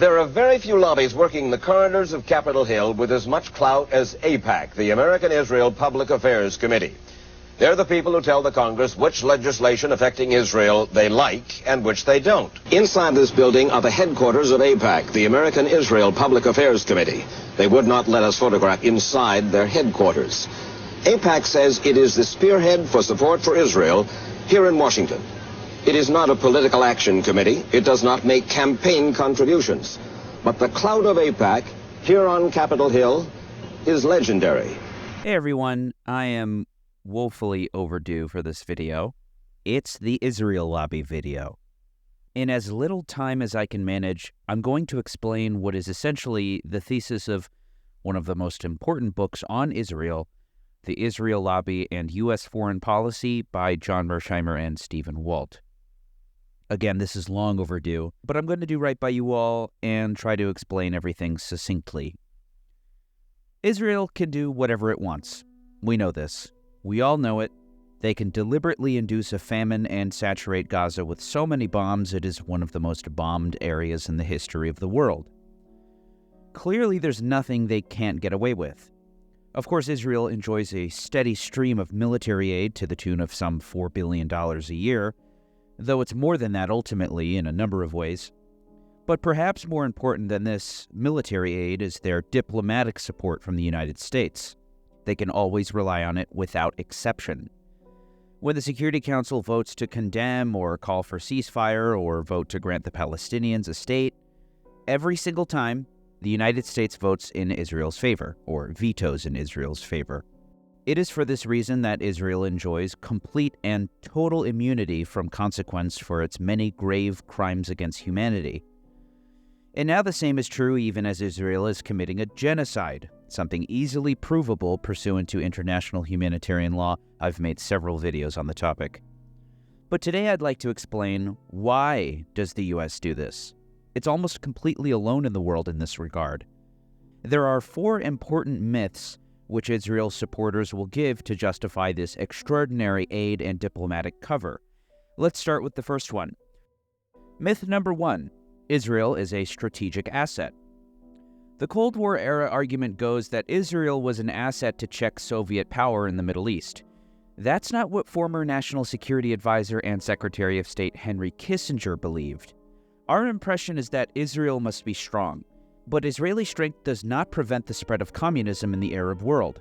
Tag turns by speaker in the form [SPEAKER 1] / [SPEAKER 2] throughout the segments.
[SPEAKER 1] There are very few lobbies working the corridors of Capitol Hill with as much clout as AIPAC, the American Israel Public Affairs Committee. They're the people who tell the Congress which legislation affecting Israel they like and which they don't. Inside this building are the headquarters of AIPAC, the American Israel Public Affairs Committee. They would not let us photograph inside their headquarters. AIPAC says it is the spearhead for support for Israel here in Washington. It is not a political action committee. It does not make campaign contributions. But the clout of AIPAC here on Capitol Hill is legendary.
[SPEAKER 2] Hey everyone, I am woefully overdue for this video. It's the Israel Lobby video. In as little time as I can manage, I'm going to explain what is essentially the thesis of one of the most important books on Israel, The Israel Lobby and U.S. Foreign Policy by John Mearsheimer and Stephen Walt. Again, this is long overdue, but I'm going to do right by you all and try to explain everything succinctly. Israel can do whatever it wants. We know this. We all know it. They can deliberately induce a famine and saturate Gaza with so many bombs it is one of the most bombed areas in the history of the world. Clearly, there's nothing they can't get away with. Of course, Israel enjoys a steady stream of military aid to the tune of some $4 billion a year, though it's more than that ultimately in a number of ways. But perhaps more important than this military aid is their diplomatic support from the United States. They can always rely on it without exception. When the Security Council votes to condemn or call for ceasefire or vote to grant the Palestinians a state, every single time, the United States votes in Israel's favor, or vetoes in Israel's favor. It is for this reason that Israel enjoys complete and total immunity from consequence for its many grave crimes against humanity. And now the same is true even as Israel is committing a genocide, something easily provable pursuant to international humanitarian law. I've made several videos on the topic. But today I'd like to explain why does the U.S. do this? It's almost completely alone in the world in this regard. There are 4 important myths which Israel's supporters will give to justify this extraordinary aid and diplomatic cover. Let's start with the first one. Myth number 1. Israel is a strategic asset. The Cold War-era argument goes that Israel was an asset to check Soviet power in the Middle East. That's not what former National Security Advisor and Secretary of State Henry Kissinger believed. Our impression is that Israel must be strong. But Israeli strength does not prevent the spread of communism in the Arab world.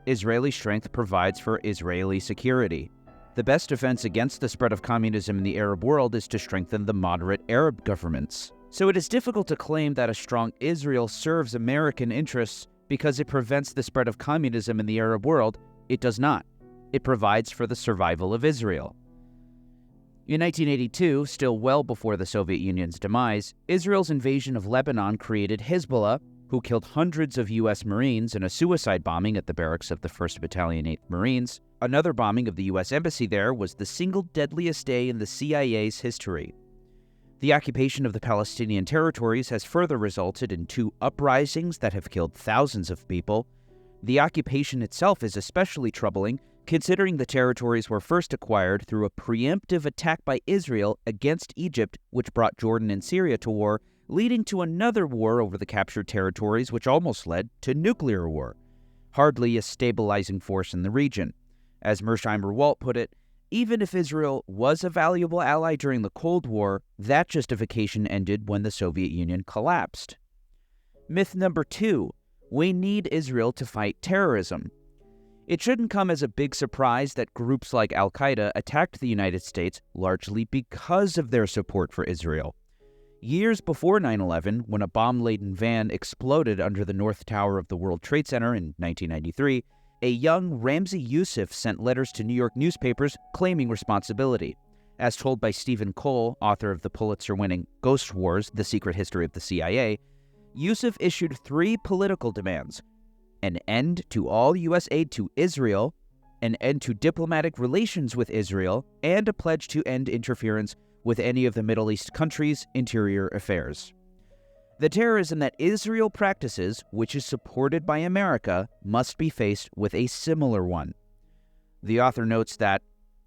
[SPEAKER 2] Israeli strength provides for Israeli security. The best defense against the spread of communism in the Arab world is to strengthen the moderate Arab governments. So it is difficult to claim that a strong Israel serves American interests because it prevents the spread of communism in the Arab world. It does not. It provides for the survival of Israel. In 1982, still well before the Soviet Union's demise, Israel's invasion of Lebanon created Hezbollah, who killed hundreds of U.S. Marines in a suicide bombing at the barracks of the 1st Battalion 8th Marines. Another bombing of the U.S. Embassy there was the single deadliest day in the CIA's history. The occupation of the Palestinian territories has further resulted in 2 uprisings that have killed thousands of people. The occupation itself is especially troubling, considering the territories were first acquired through a preemptive attack by Israel against Egypt, which brought Jordan and Syria to war, leading to another war over the captured territories, which almost led to nuclear war. Hardly a stabilizing force in the region. As Mearsheimer Walt put it, even if Israel was a valuable ally during the Cold War, that justification ended when the Soviet Union collapsed. Myth number 2. We need Israel to fight terrorism. It shouldn't come as a big surprise that groups like Al-Qaeda attacked the United States largely because of their support for Israel. Years before 9/11, when a bomb-laden van exploded under the North Tower of the World Trade Center in 1993, a young Ramzi Youssef sent letters to New York newspapers claiming responsibility. As told by Stephen Cole, author of the Pulitzer-winning Ghost Wars: The Secret History of the CIA, Youssef issued 3 political demands: an end to all U.S. aid to Israel, an end to diplomatic relations with Israel, and a pledge to end interference with any of the Middle East countries' interior affairs. The terrorism that Israel practices, which is supported by America, must be faced with a similar one. The author notes that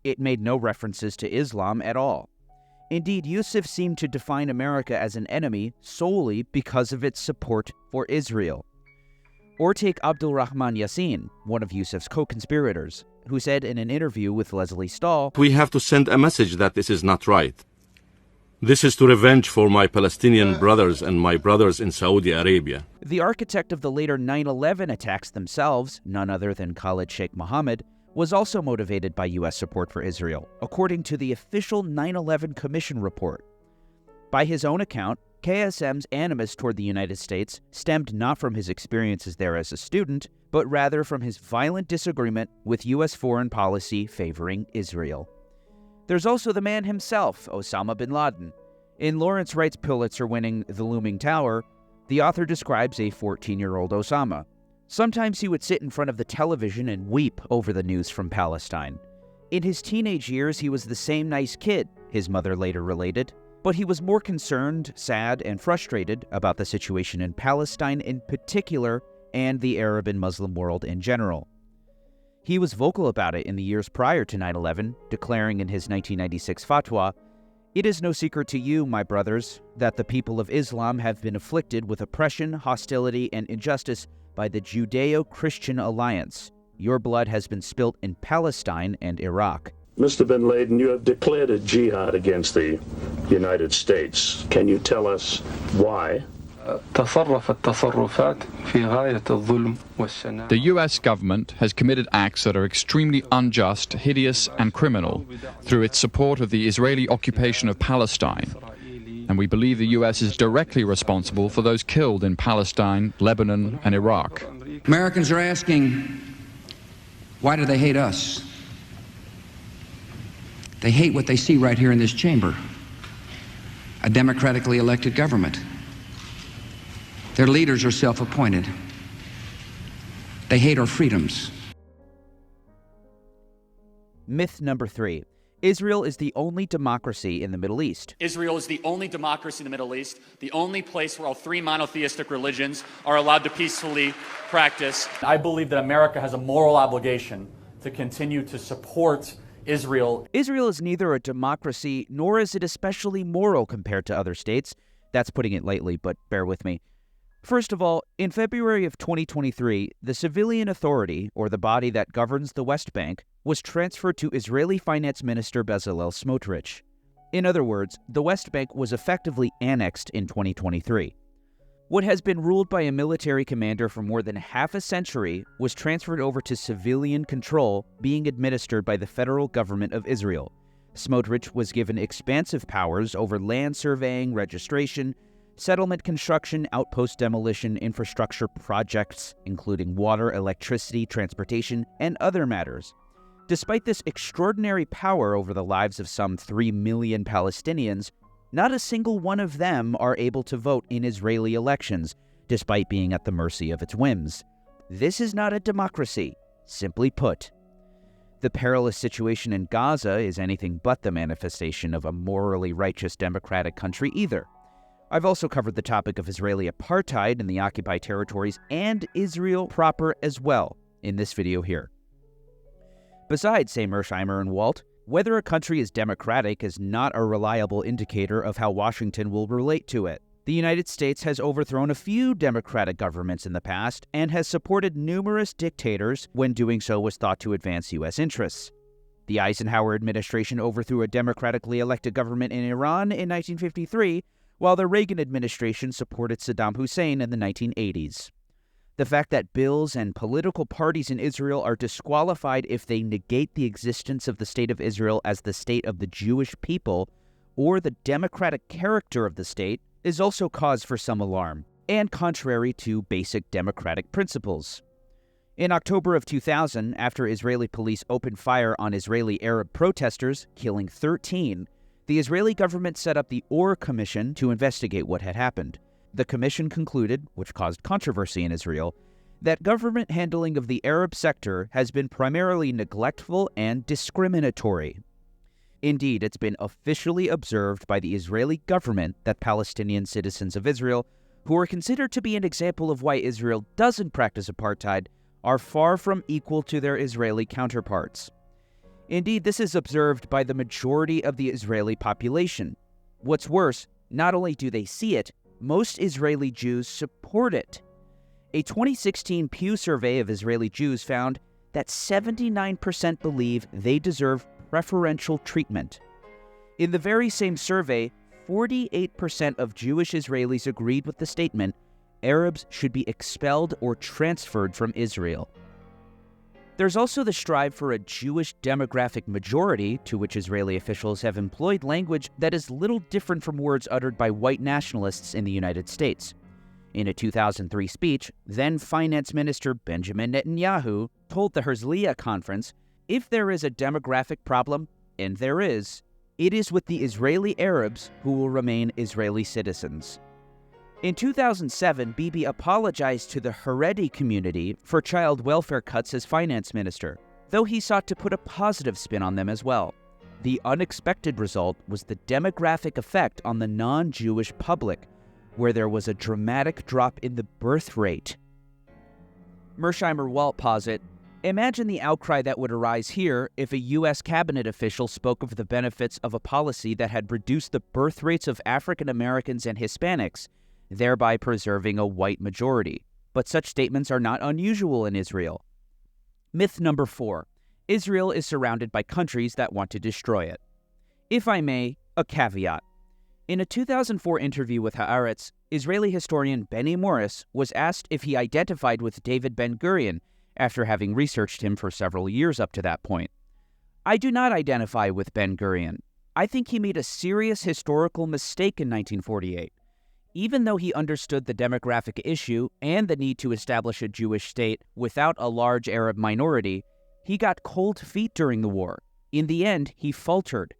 [SPEAKER 2] it made no references to Islam at all. Indeed, Yusuf seemed to define America as an enemy solely because of its support for Israel. Or take Abdul Rahman Yassin, one of Yusuf's co-conspirators, who said in an interview with Leslie Stahl,
[SPEAKER 3] "We have to send a message that this is not right. This is to revenge for my Palestinian brothers and my brothers in Saudi Arabia."
[SPEAKER 2] The architect of the later 9/11 attacks themselves, none other than Khalid Sheikh Mohammed, was also motivated by U.S. support for Israel, according to the official 9/11 Commission report. By his own account, KSM's animus toward the United States stemmed not from his experiences there as a student, but rather from his violent disagreement with U.S. foreign policy favoring Israel. There's also the man himself, Osama bin Laden. In Lawrence Wright's Pulitzer-winning The Looming Tower, the author describes a 14-year-old Osama. Sometimes he would sit in front of the television and weep over the news from Palestine. In his teenage years, he was the same nice kid, his mother later related, but he was more concerned, sad, and frustrated about the situation in Palestine in particular and the Arab and Muslim world in general. He was vocal about it in the years prior to 9/11, declaring in his 1996 fatwa, "It is no secret to you, my brothers, that the people of Islam have been afflicted with oppression, hostility, and injustice by the Judeo-Christian alliance. Your blood has been spilt in Palestine and Iraq."
[SPEAKER 4] Mr. bin Laden, you have declared a jihad against the United States. Can you tell us why?
[SPEAKER 5] The U.S. government has committed acts that are extremely unjust, hideous, and criminal through its support of the Israeli occupation of Palestine. And we believe the U.S. is directly responsible for those killed in Palestine, Lebanon, and Iraq.
[SPEAKER 6] Americans are asking, why do they hate us? They hate what they see right here in this chamber, a democratically elected government. Their leaders are self-appointed. They hate our freedoms.
[SPEAKER 2] Myth number 3. Israel is the only democracy in the Middle East.
[SPEAKER 7] Israel is the only democracy in the Middle East, the only place where all three monotheistic religions are allowed to peacefully practice.
[SPEAKER 8] I believe that America has a moral obligation to continue to support Israel.
[SPEAKER 2] Israel is neither a democracy nor is it especially moral compared to other states. That's putting it lightly, but bear with me. First of all, in February of 2023, the Civilian Authority, or the body that governs the West Bank, was transferred to Israeli Finance Minister Bezalel Smotrich. In other words, the West Bank was effectively annexed in 2023. What has been ruled by a military commander for more than half a century was transferred over to civilian control, being administered by the federal government of Israel. Smotrich was given expansive powers over land surveying, registration, settlement construction, outpost demolition, infrastructure projects, including water, electricity, transportation, and other matters. Despite this extraordinary power over the lives of some 3 million Palestinians, not a single one of them are able to vote in Israeli elections, despite being at the mercy of its whims. This is not a democracy, simply put. The perilous situation in Gaza is anything but the manifestation of a morally righteous democratic country either. I've also covered the topic of Israeli apartheid in the occupied territories and Israel proper as well in this video here. Besides, say Mearsheimer and Walt, whether a country is democratic is not a reliable indicator of how Washington will relate to it. The United States has overthrown a few democratic governments in the past and has supported numerous dictators when doing so was thought to advance U.S. interests. The Eisenhower administration overthrew a democratically elected government in Iran in 1953, while the Reagan administration supported Saddam Hussein in the 1980s. The fact that bills and political parties in Israel are disqualified if they negate the existence of the State of Israel as the state of the Jewish people or the democratic character of the state is also cause for some alarm, and contrary to basic democratic principles. In October of 2000, after Israeli police opened fire on Israeli Arab protesters, killing 13, the Israeli government set up the Or Commission to investigate what had happened. The commission concluded, which caused controversy in Israel, that government handling of the Arab sector has been primarily neglectful and discriminatory. Indeed, it's been officially observed by the Israeli government that Palestinian citizens of Israel, who are considered to be an example of why Israel doesn't practice apartheid, are far from equal to their Israeli counterparts. Indeed, this is observed by the majority of the Israeli population. What's worse, not only do they see it, most Israeli Jews support it. A 2016 Pew survey of Israeli Jews found that 79% believe they deserve preferential treatment. In the very same survey, 48% of Jewish Israelis agreed with the statement, Arabs should be expelled or transferred from Israel. There's also the strive for a Jewish demographic majority, to which Israeli officials have employed language that is little different from words uttered by white nationalists in the United States. In a 2003 speech, then Finance Minister Benjamin Netanyahu told the Herzliya Conference, if there is a demographic problem, and there is, it is with the Israeli Arabs who will remain Israeli citizens. In 2007, Bibi apologized to the Haredi community for child welfare cuts as finance minister, though he sought to put a positive spin on them as well. The unexpected result was the demographic effect on the non-Jewish public, where there was a dramatic drop in the birth rate. Mersheimer-Walt posit, imagine the outcry that would arise here if a U.S. cabinet official spoke of the benefits of a policy that had reduced the birth rates of African Americans and Hispanics, thereby preserving a white majority. But such statements are not unusual in Israel. Myth number 4. Israel is surrounded by countries that want to destroy it. If I may, a caveat. In a 2004 interview with Haaretz, Israeli historian Benny Morris was asked if he identified with David Ben-Gurion after having researched him for several years up to that point. I do not identify with Ben-Gurion. I think he made a serious historical mistake in 1948. Even though he understood the demographic issue and the need to establish a Jewish state without a large Arab minority, he got cold feet during the war. In the end, he faltered.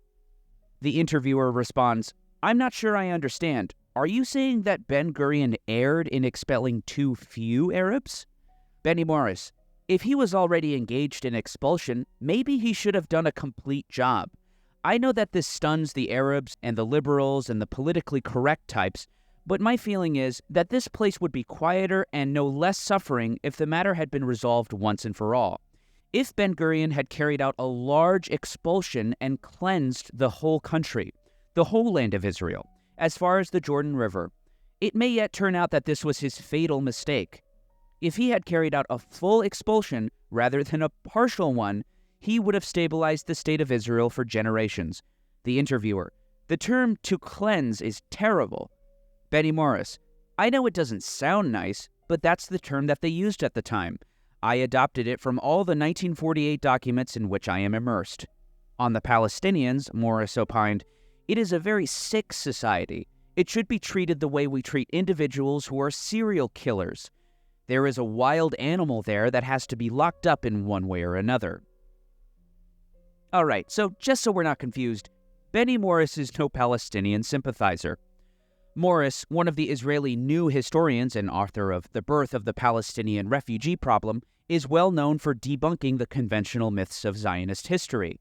[SPEAKER 2] The interviewer responds, I'm not sure I understand. Are you saying that Ben-Gurion erred in expelling too few Arabs? Benny Morris, if he was already engaged in expulsion, maybe he should have done a complete job. I know that this stuns the Arabs and the liberals and the politically correct types, but my feeling is that this place would be quieter and know less suffering if the matter had been resolved once and for all. If Ben-Gurion had carried out a large expulsion and cleansed the whole country, the whole land of Israel, as far as the Jordan River, it may yet turn out that this was his fatal mistake. If he had carried out a full expulsion rather than a partial one, he would have stabilized the state of Israel for generations. The interviewer, the term to cleanse is terrible. Benny Morris, I know it doesn't sound nice, but that's the term that they used at the time. I adopted it from all the 1948 documents in which I am immersed. On the Palestinians, Morris opined, it is a very sick society. It should be treated the way we treat individuals who are serial killers. There is a wild animal there that has to be locked up in one way or another. All right, so just so we're not confused, Benny Morris is no Palestinian sympathizer. Morris, one of the Israeli new historians and author of The Birth of the Palestinian Refugee Problem, is well known for debunking the conventional myths of Zionist history.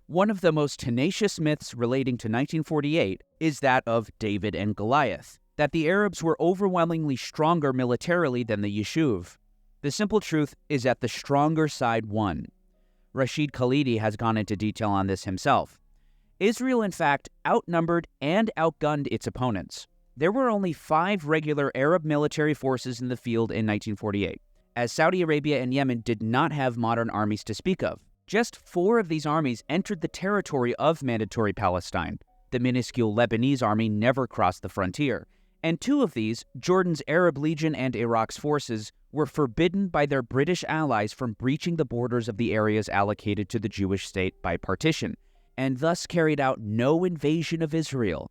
[SPEAKER 2] One of the most tenacious myths relating to 1948 is that of David and Goliath, that the Arabs were overwhelmingly stronger militarily than the Yishuv. The simple truth is that the stronger side won. Rashid Khalidi has gone into detail on this himself. Israel, in fact, outnumbered and outgunned its opponents. There were only 5 regular Arab military forces in the field in 1948, as Saudi Arabia and Yemen did not have modern armies to speak of. Just 4 of these armies entered the territory of Mandatory Palestine. The minuscule Lebanese army never crossed the frontier, and 2 of these, Jordan's Arab Legion and Iraq's forces, were forbidden by their British allies from breaching the borders of the areas allocated to the Jewish state by partition, and thus carried out no invasion of Israel.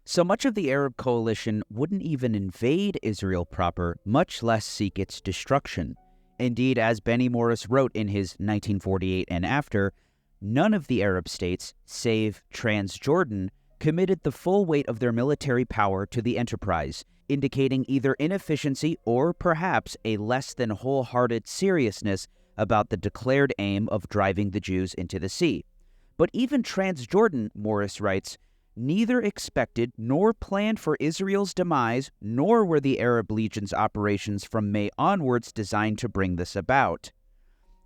[SPEAKER 2] So much of the Arab coalition wouldn't even invade Israel proper, much less seek its destruction. Indeed, as Benny Morris wrote in his 1948 and after, none of the Arab states, save Transjordan, committed the full weight of their military power to the enterprise, indicating either inefficiency or perhaps a less than wholehearted seriousness about the declared aim of driving the Jews into the sea. But even Transjordan, Morris writes, neither expected nor planned for Israel's demise, nor were the Arab Legion's operations from May onwards designed to bring this about.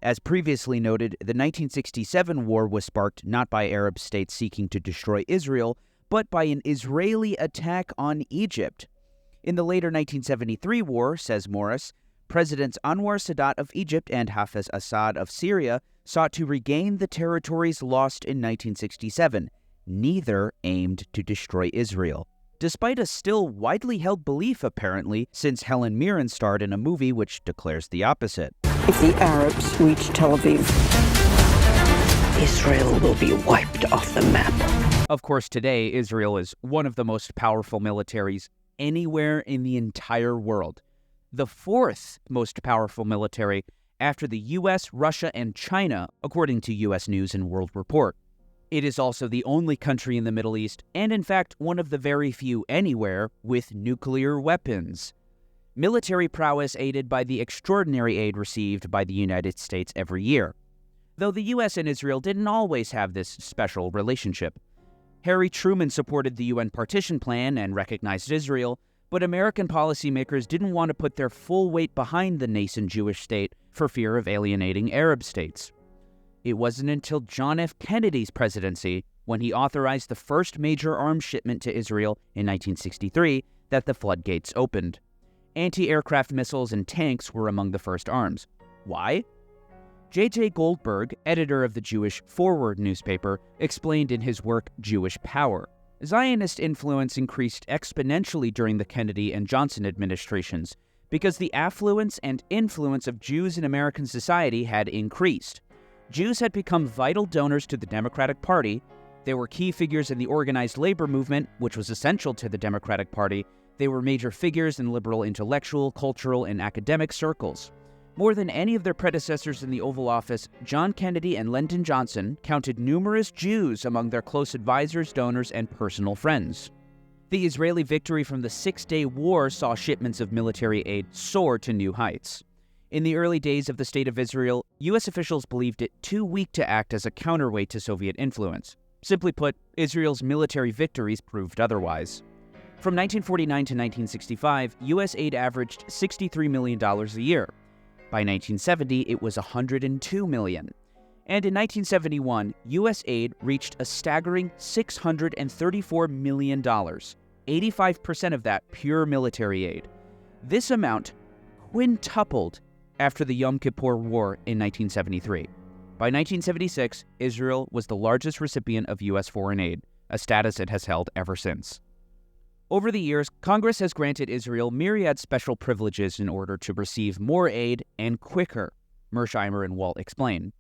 [SPEAKER 2] As previously noted, the 1967 war was sparked not by Arab states seeking to destroy Israel, but by an Israeli attack on Egypt. In the later 1973 war, says Morris, Presidents Anwar Sadat of Egypt and Hafez Assad of Syria sought to regain the territories lost in 1967. Neither aimed to destroy Israel, despite a still widely held belief, apparently, since Helen Mirren starred in a movie which declares the opposite.
[SPEAKER 9] If the Arabs reach Tel Aviv, Israel will be wiped off the map.
[SPEAKER 2] Of course, today, Israel is one of the most powerful militaries anywhere in the entire world. The fourth most powerful military after the U.S., Russia, and China, according to U.S. News and World Report. It is also the only country in the Middle East, and in fact, one of the very few anywhere, with nuclear weapons. Military prowess aided by the extraordinary aid received by the United States every year. Though the U.S. and Israel didn't always have this special relationship. Harry Truman supported the UN partition plan and recognized Israel, but American policymakers didn't want to put their full weight behind the nascent Jewish state for fear of alienating Arab states. It wasn't until John F. Kennedy's presidency, when he authorized the first major arms shipment to Israel in 1963, that the floodgates opened. Anti-aircraft missiles and tanks were among the first arms. Why? J.J. Goldberg, editor of the Jewish Forward newspaper, explained in his work Jewish Power. Zionist influence increased exponentially during the Kennedy and Johnson administrations because the affluence and influence of Jews in American society had increased. Jews had become vital donors to the Democratic Party. They were key figures in the organized labor movement, which was essential to the Democratic Party. They were major figures in liberal intellectual, cultural, and academic circles. More than any of their predecessors in the Oval Office, John Kennedy and Lyndon Johnson counted numerous Jews among their close advisors, donors, and personal friends. The Israeli victory from the Six-Day War saw shipments of military aid soar to new heights. In the early days of the State of Israel, U.S. officials believed it too weak to act as a counterweight to Soviet influence. Simply put, Israel's military victories proved otherwise. From 1949 to 1965, U.S. aid averaged $63 million a year. By 1970, it was $102 million. And in 1971, U.S. aid reached a staggering $634 million, 85% of that pure military aid. This amount quintupled after the Yom Kippur War in 1973. By 1976, Israel was the largest recipient of U.S. foreign aid, a status it has held ever since. Over the years, Congress has granted Israel myriad special privileges in order to receive more aid and quicker, Mersheimer and Walt explain.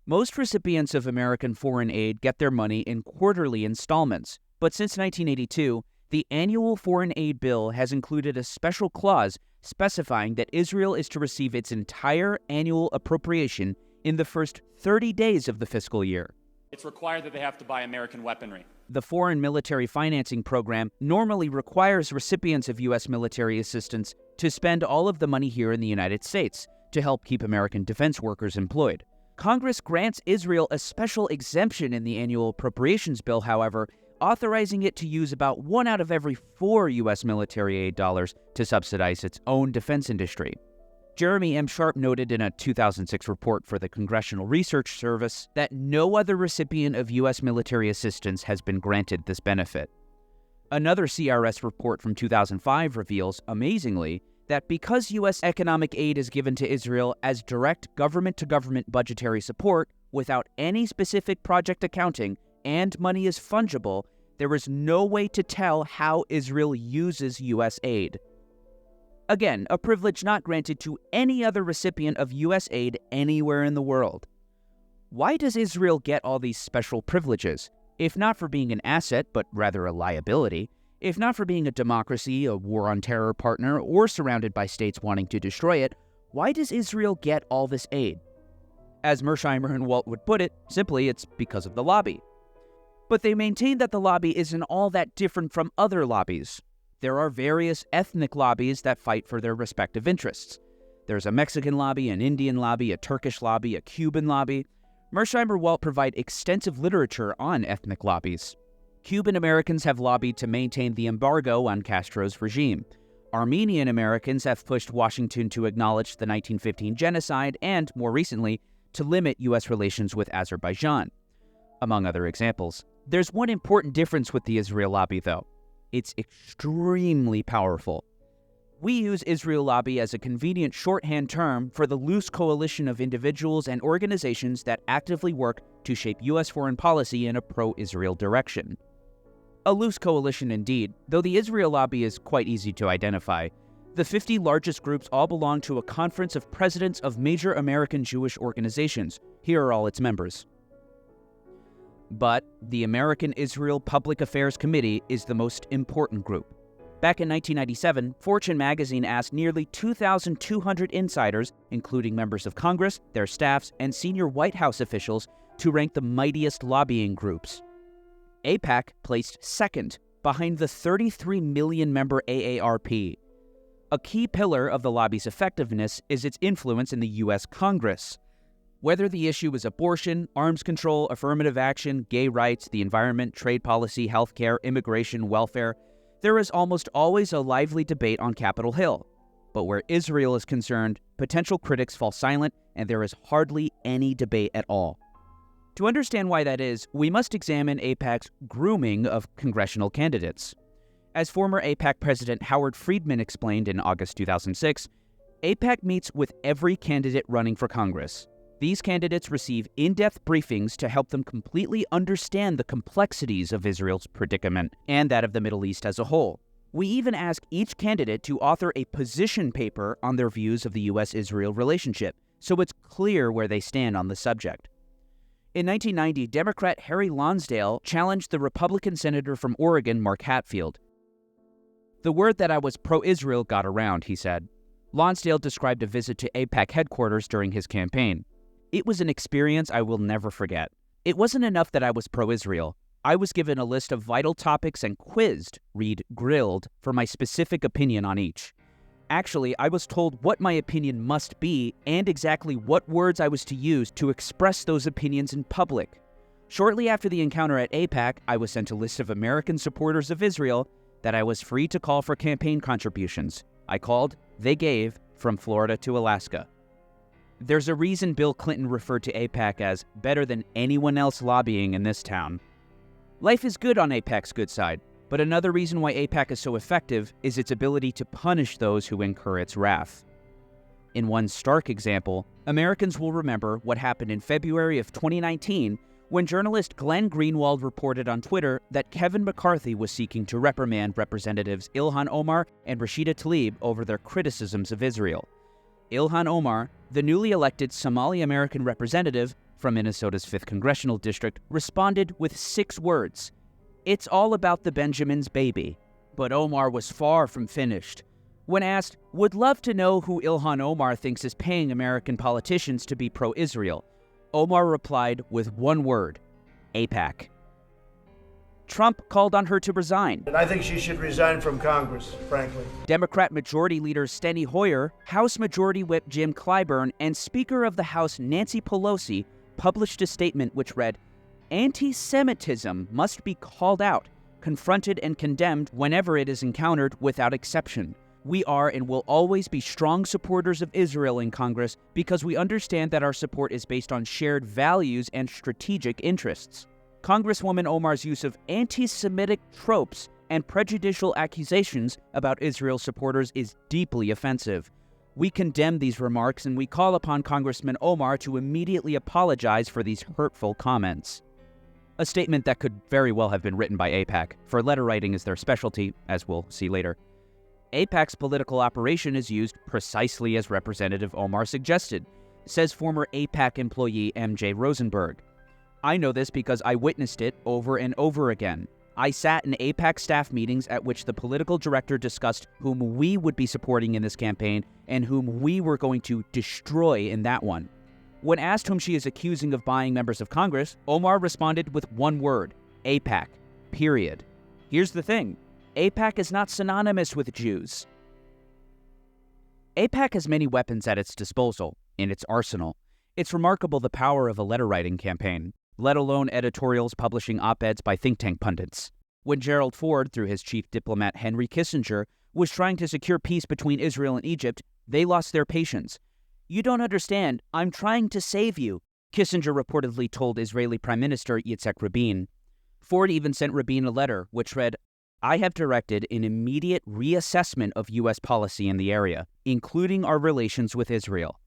[SPEAKER 2] Most recipients of American foreign aid get their money in quarterly installments, but since 1982, the annual foreign aid bill has included a special clause specifying that Israel is to receive its entire annual appropriation in the first 30 days of the fiscal year.
[SPEAKER 7] It's required that they have to buy American weaponry.
[SPEAKER 2] The Foreign Military Financing Program normally requires recipients of U.S. military assistance to spend all of the money here in the United States to help keep American defense workers employed. Congress grants Israel a special exemption in the annual appropriations bill, however, authorizing it to use about 1 out of every 4 U.S. military aid dollars to subsidize its own defense industry. Jeremy M. Sharp noted in a 2006 report for the Congressional Research Service that no other recipient of U.S. military assistance has been granted this benefit. Another CRS report from 2005 reveals, amazingly, that because U.S. economic aid is given to Israel as direct government-to-government budgetary support without any specific project accounting and money is fungible, there is no way to tell how Israel uses U.S. aid. Again, a privilege not granted to any other recipient of U.S. aid anywhere in the world. Why does Israel get all these special privileges? If not for being an asset, but rather a liability, if not for being a democracy, a war on terror partner, or surrounded by states wanting to destroy it, why does Israel get all this aid? As Mersheimer and Walt would put it, simply it's because of the lobby. But they maintain that the lobby isn't all that different from other lobbies. There are various ethnic lobbies that fight for their respective interests. There's a Mexican lobby, an Indian lobby, a Turkish lobby, a Cuban lobby. Mersheimer and Walt provide extensive literature on ethnic lobbies. Cuban Americans have lobbied to maintain the embargo on Castro's regime. Armenian Americans have pushed Washington to acknowledge the 1915 genocide and, more recently, to limit U.S. relations with Azerbaijan, among other examples. There's one important difference with the Israel lobby, though. It's extremely powerful. We use Israel lobby as a convenient shorthand term for the loose coalition of individuals and organizations that actively work to shape U.S. foreign policy in a pro-Israel direction. A loose coalition indeed, though the Israel lobby is quite easy to identify. The 50 largest groups all belong to a conference of presidents of major American Jewish organizations. Here are all its members. But the American Israel Public Affairs Committee is the most important group. Back in 1997, Fortune magazine asked nearly 2,200 insiders, including members of Congress, their staffs, and senior White House officials, to rank the mightiest lobbying groups. AIPAC placed second, behind the 33 million member AARP. A key pillar of the lobby's effectiveness is its influence in the U.S. Congress. Whether the issue is abortion, arms control, affirmative action, gay rights, the environment, trade policy, healthcare, immigration, welfare, there is almost always a lively debate on Capitol Hill. But where Israel is concerned, potential critics fall silent and there is hardly any debate at all. To understand why that is, we must examine AIPAC's grooming of congressional candidates. As former AIPAC President Howard Friedman explained in August 2006, AIPAC meets with every candidate running for Congress. These candidates receive in-depth briefings to help them completely understand the complexities of Israel's predicament and that of the Middle East as a whole. We even ask each candidate to author a position paper on their views of the U.S.-Israel relationship, so it's clear where they stand on the subject. In 1990, Democrat Harry Lonsdale challenged the Republican senator from Oregon, Mark Hatfield. The word that I was pro-Israel got around, he said. Lonsdale described a visit to AIPAC headquarters during his campaign. It was an experience I will never forget. It wasn't enough that I was pro-Israel. I was given a list of vital topics and quizzed, read grilled, for my specific opinion on each. Actually, I was told what my opinion must be and exactly what words I was to use to express those opinions in public. Shortly after the encounter at AIPAC, I was sent a list of American supporters of Israel that I was free to call for campaign contributions. I called, they gave, from Florida to Alaska. There's a reason Bill Clinton referred to AIPAC as better than anyone else lobbying in this town. Life is good on AIPAC's good side, but another reason why AIPAC is so effective is its ability to punish those who incur its wrath. In one stark example, Americans will remember what happened in February of 2019 when journalist Glenn Greenwald reported on Twitter that Kevin McCarthy was seeking to reprimand Representatives Ilhan Omar and Rashida Tlaib over their criticisms of Israel. Ilhan Omar, the newly elected Somali-American representative from Minnesota's 5th Congressional District, responded with 6 words. It's all about the Benjamin's baby. But Omar was far from finished. When asked, would love to know who Ilhan Omar thinks is paying American politicians to be pro-Israel, Omar replied with one word, AIPAC. Trump called on her to resign.
[SPEAKER 10] And I think she should resign from Congress, frankly.
[SPEAKER 2] Democrat Majority Leader Steny Hoyer, House Majority Whip Jim Clyburn, and Speaker of the House Nancy Pelosi published a statement which read, "Anti-Semitism must be called out, confronted and condemned whenever it is encountered without exception. We are and will always be strong supporters of Israel in Congress because we understand that our support is based on shared values and strategic interests." Congresswoman Omar's use of anti-Semitic tropes and prejudicial accusations about Israel supporters is deeply offensive. We condemn these remarks and we call upon Congressman Omar to immediately apologize for these hurtful comments. A statement that could very well have been written by AIPAC, for letter writing is their specialty, as we'll see later. AIPAC's political operation is used precisely as Representative Omar suggested, says former AIPAC employee MJ Rosenberg. I know this because I witnessed it over and over again. I sat in AIPAC staff meetings at which the political director discussed whom we would be supporting in this campaign and whom we were going to destroy in that one. When asked whom she is accusing of buying members of Congress, Omar responded with one word, AIPAC, period. Here's the thing, AIPAC is not synonymous with Jews. AIPAC has many weapons at its disposal, in its arsenal. It's remarkable the power of a letter-writing campaign, let alone editorials publishing op-eds by think tank pundits. When Gerald Ford, through his chief diplomat Henry Kissinger, was trying to secure peace between Israel and Egypt, they lost their patience. You don't understand. I'm trying to save you. Kissinger reportedly told Israeli Prime Minister Yitzhak Rabin. Ford even sent Rabin a letter which read, "I have directed an immediate reassessment of U.S. policy in the area, including our relations with Israel."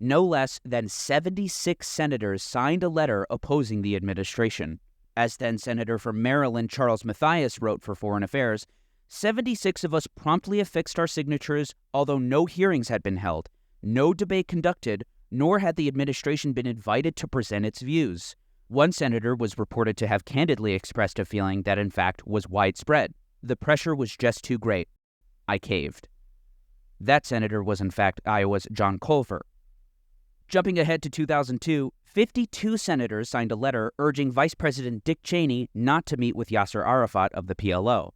[SPEAKER 2] No less than 76 senators signed a letter opposing the administration. As then-Senator from Maryland Charles Mathias wrote for Foreign Affairs, 76 of us promptly affixed our signatures, although no hearings had been held, no debate conducted, nor had the administration been invited to present its views. One senator was reported to have candidly expressed a feeling that in fact was widespread. The pressure was just too great. I caved. That senator was in fact Iowa's John Culver. Jumping ahead to 2002, 52 senators signed a letter urging Vice President Dick Cheney not to meet with Yasser Arafat of the PLO.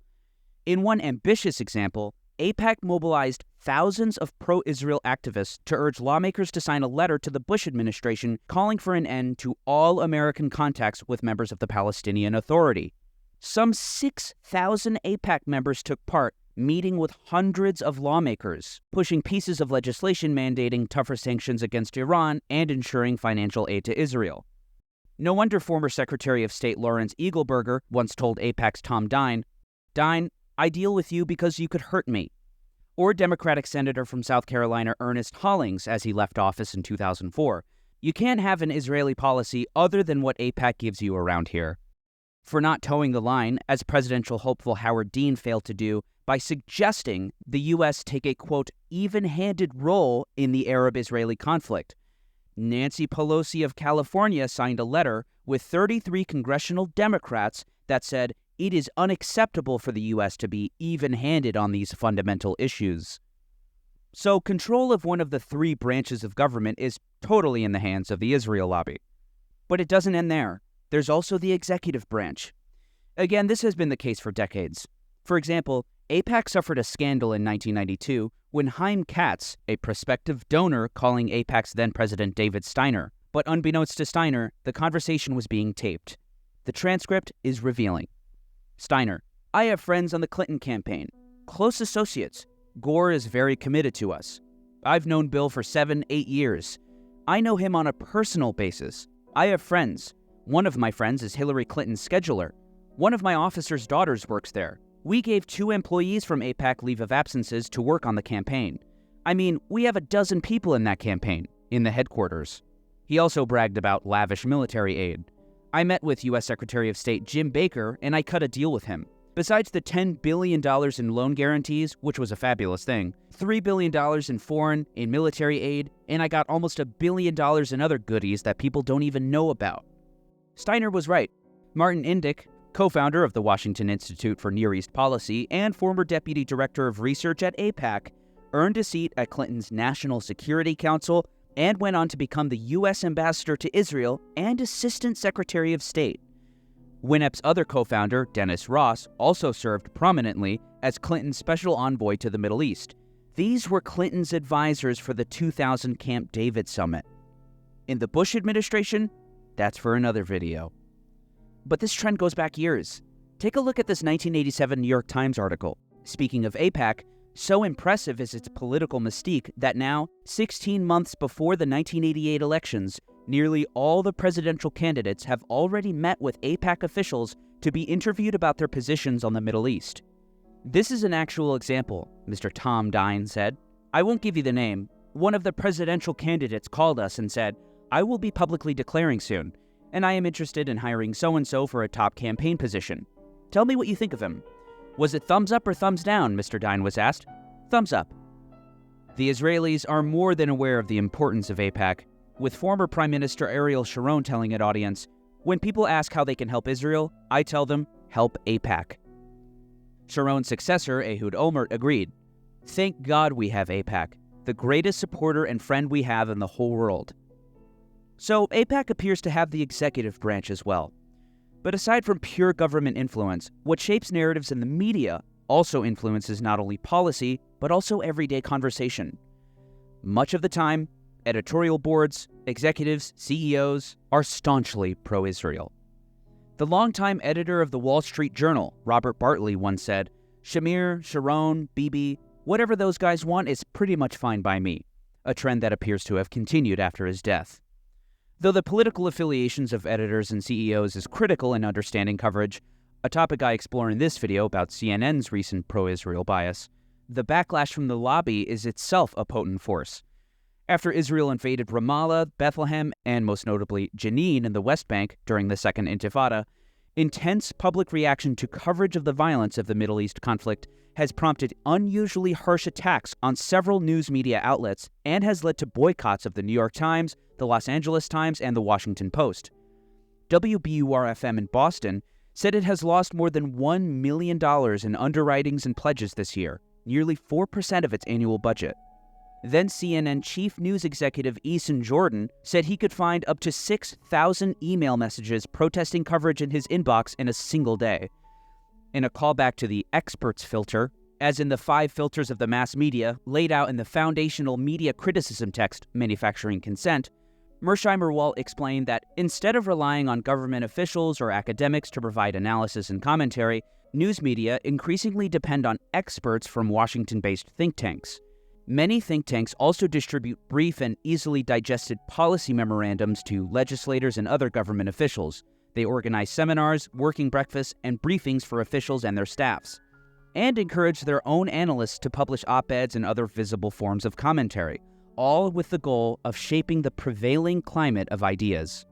[SPEAKER 2] In one ambitious example, AIPAC mobilized thousands of pro-Israel activists to urge lawmakers to sign a letter to the Bush administration calling for an end to all American contacts with members of the Palestinian Authority. Some 6,000 AIPAC members took part, meeting with hundreds of lawmakers, pushing pieces of legislation mandating tougher sanctions against Iran and ensuring financial aid to Israel. No wonder former Secretary of State Lawrence Eagleburger once told AIPAC's Tom Dine, "Dine, I deal with you because you could hurt me." Or Democratic Senator from South Carolina Ernest Hollings as he left office in 2004, "You can't have an Israeli policy other than what AIPAC gives you around here." For not towing the line, as presidential hopeful Howard Dean failed to do, by suggesting the U.S. take a, quote, even-handed role in the Arab-Israeli conflict. Nancy Pelosi of California signed a letter with 33 congressional Democrats that said it is unacceptable for the U.S. to be even-handed on these fundamental issues. So control of one of the three branches of government is totally in the hands of the Israel lobby. But it doesn't end there. There's also the executive branch. Again, this has been the case for decades. For example, AIPAC suffered a scandal in 1992 when Chaim Katz, a prospective donor, calling AIPAC's then-president David Steiner. But unbeknownst to Steiner, the conversation was being taped. The transcript is revealing. Steiner: "I have friends on the Clinton campaign, close associates. Gore is very committed to us. I've known Bill for 7-8 years. I know him on a personal basis. I have friends. One of my friends is Hillary Clinton's scheduler. One of my officers' daughters works there. We gave 2 employees from AIPAC leave of absences to work on the campaign. I mean, we have 12 people in that campaign, in the headquarters." He also bragged about lavish military aid. "I met with U.S. Secretary of State Jim Baker, and I cut a deal with him. Besides the $10 billion in loan guarantees, which was a fabulous thing, $3 billion in foreign, in military aid, and I got almost $1 billion in other goodies that people don't even know about." Steiner was right. Martin Indyk, co-founder of the Washington Institute for Near East Policy and former deputy director of research at AIPAC, earned a seat at Clinton's National Security Council and went on to become the U.S. ambassador to Israel and assistant secretary of state. WINEP's other co-founder, Dennis Ross, also served prominently as Clinton's special envoy to the Middle East. These were Clinton's advisors for the 2000 Camp David summit. In the Bush administration, that's for another video. But this trend goes back years. Take a look at this 1987 New York Times article. Speaking of AIPAC, so impressive is its political mystique that now, 16 months before the 1988 elections, nearly all the presidential candidates have already met with AIPAC officials to be interviewed about their positions on the Middle East. "This is an actual example," Mr. Tom Dine said. "I won't give you the name. One of the presidential candidates called us and said, 'I will be publicly declaring soon, and I am interested in hiring so-and-so for a top campaign position. Tell me what you think of him.' Was it thumbs up or thumbs down?" Mr. Dine was asked. "Thumbs up." The Israelis are more than aware of the importance of AIPAC, with former Prime Minister Ariel Sharon telling an audience, "When people ask how they can help Israel, I tell them, help AIPAC." Sharon's successor, Ehud Olmert, agreed. "Thank God we have AIPAC, the greatest supporter and friend we have in the whole world." So AIPAC appears to have the executive branch as well. But aside from pure government influence, what shapes narratives in the media also influences not only policy, but also everyday conversation. Much of the time, editorial boards, executives, CEOs are staunchly pro-Israel. The longtime editor of the Wall Street Journal, Robert Bartley, once said, "Shamir, Sharon, Bibi, whatever those guys want is pretty much fine by me," a trend that appears to have continued after his death. Though the political affiliations of editors and CEOs is critical in understanding coverage, a topic I explore in this video about CNN's recent pro-Israel bias, the backlash from the lobby is itself a potent force. After Israel invaded Ramallah, Bethlehem, and most notably Jenin in the West Bank during the Second Intifada, intense public reaction to coverage of the violence of the Middle East conflict has prompted unusually harsh attacks on several news media outlets and has led to boycotts of the New York Times, the Los Angeles Times, and the Washington Post. WBUR-FM in Boston said it has lost more than $1 million in underwritings and pledges this year, nearly 4% of its annual budget. Then CNN chief news executive Eason Jordan said he could find up to 6,000 email messages protesting coverage in his inbox in a single day. In a callback to the experts filter, as in the 5 filters of the mass media laid out in the foundational media criticism text, Manufacturing Consent, Mearsheimer-Walt explained that instead of relying on government officials or academics to provide analysis and commentary, news media increasingly depend on experts from Washington-based think tanks. Many think tanks also distribute brief and easily digested policy memorandums to legislators and other government officials. They organize seminars, working breakfasts, and briefings for officials and their staffs, and encourage their own analysts to publish op-eds and other visible forms of commentary, all with the goal of shaping the prevailing climate of ideas.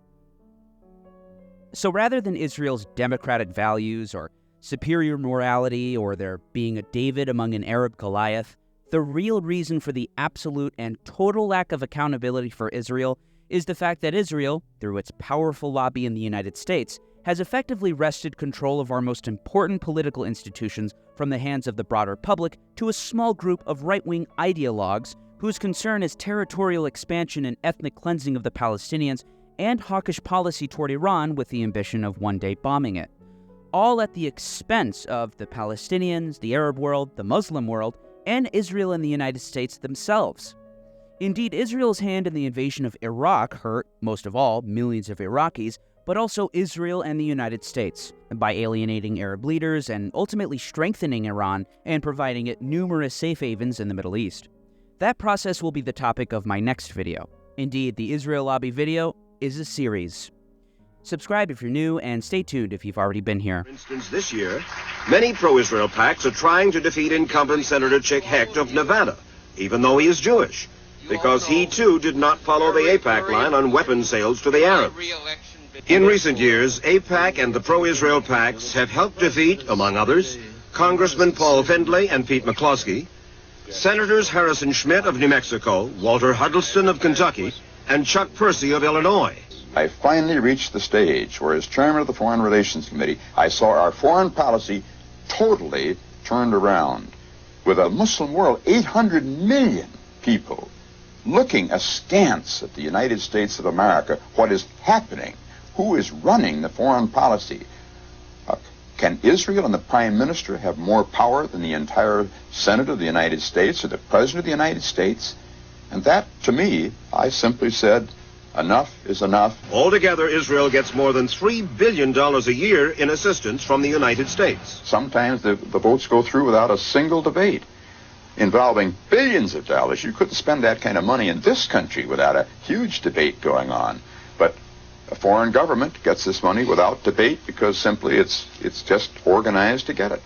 [SPEAKER 2] So rather than Israel's democratic values or superior morality or there being a David among an Arab Goliath, the real reason for the absolute and total lack of accountability for Israel is the fact that Israel, through its powerful lobby in the United States, has effectively wrested control of our most important political institutions from the hands of the broader public to a small group of right-wing ideologues whose concern is territorial expansion and ethnic cleansing of the Palestinians and hawkish policy toward Iran with the ambition of one day bombing it, all at the expense of the Palestinians, the Arab world, the Muslim world, and Israel and the United States themselves. Indeed, Israel's hand in the invasion of Iraq hurt, most of all, millions of Iraqis, but also Israel and the United States, by alienating Arab leaders and ultimately strengthening Iran and providing it numerous safe havens in the Middle East. That process will be the topic of my next video. Indeed, the Israel Lobby video is a series. Subscribe if you're new, and stay tuned if you've already been here.
[SPEAKER 1] For instance, this year, many pro-Israel PACs are trying to defeat incumbent Senator Chick Hecht of Nevada, even though he is Jewish, because he too did not follow the AIPAC line on weapons sales to the Arabs. In recent years, AIPAC and the pro-Israel PACs have helped defeat, among others, Congressman Paul Findlay and Pete McCloskey, Senators Harrison Schmitt of New Mexico, Walter Huddleston of Kentucky, and Chuck Percy of Illinois.
[SPEAKER 11] I finally reached the stage where, as chairman of the Foreign Relations Committee, I saw our foreign policy totally turned around. With a Muslim world, 800 million people looking askance at the United States of America, what is happening, who is running the foreign policy. Can Israel and the Prime Minister have more power than the entire Senate of the United States or the President of the United States? And that, to me, I simply said, enough is enough.
[SPEAKER 1] Altogether, Israel gets more than $3 billion a year in assistance from the United States.
[SPEAKER 11] Sometimes the votes go through without a single debate involving billions of dollars. You couldn't spend that kind of money in this country without a huge debate going on. But a foreign government gets this money without debate because simply it's just organized to get it.